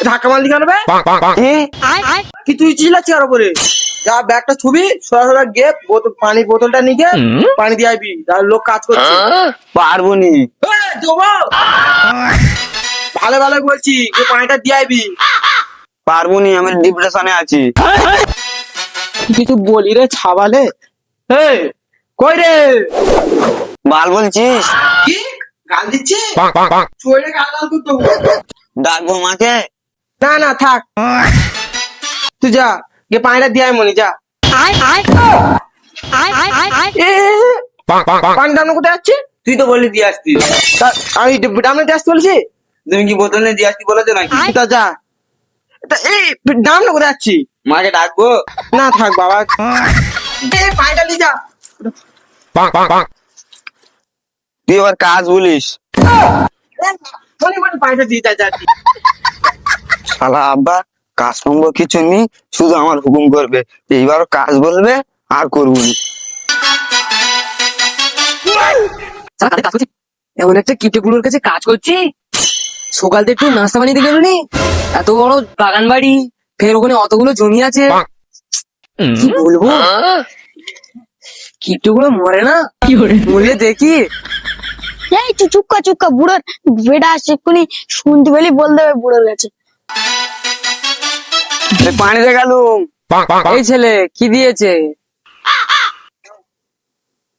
ধাক্কা মারলি কেন বে? কি তুই চিল্লাচ্ছি আর উপরে? যা ব্যাগটা ছবি সরাসরি গিয়ে পানির বোতলটা নিয়ে গিয়ে পানি দিয়ে আইবি, তার লোক কাজ করছে। পারবো নি। ভালো ভালো বলছি, গিয়ে পানিটা দিয়ে আইবি। পারবো নি, আমি ডিপ্রেশনে আছি। কিছু বলি রে ছাবালে। কই রে? বাল বলছিস? কি গাল দিচ্ছে? চলে গাল গাল করতে হবে। ডাকবো মাকে? না না থাক, তুই যা গিয়ে পানিটা দিয়ে আয় মনি, যা। পানি দাম কোথায় যাচ্ছে? তুই তো বললি দিয়ে আসতি। আমি ডামে দিয়ে আসতে বলছি। তুমি কি বোতল নিয়ে দিয়ে আসতি বলেছো নাকি? তা যা, এই ডাম না কোথায় যাচ্ছি? মাকে ডাকবো? না থাক বাবা, পানিটা নিয়ে যা। তুই আবার কাজ বলিস? পানিটা দিয়ে যা, যা। শালা আব্বা কাজ সম্ভব কিছু নেই, শুধু আমার হুকুম করবে। এইবার কাজ বলবে আর করবো না। এমন একটা কিপটে বুড়োর কাছে কাজ করছি, সকাল থেকে একটু নাস্তা বানিয়ে দিয়ে গেলুনি। এত বড় বাগান বাড়ি, ফের ওখানে অতগুলো জমি আছে, কি বলবো। কিপটে গুলো মরে না, মরে দেখি। এই তুই চুপকা বুড়োর বেটা এক্ষুনি শুনতে পেলি বল দেবে বুড়োর কাছে। পানি রে গেলুম। এই ছেলে কি দিয়েছে?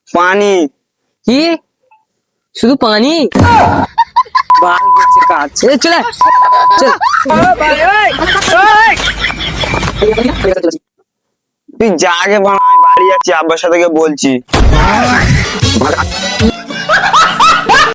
পানি। কি শুধু পানি? বাল করছে কাজ। এই চলে চল। তুই যা আগে বাড়ি যাচ্ছি, আব্বার সাথে গিয়ে বলছি।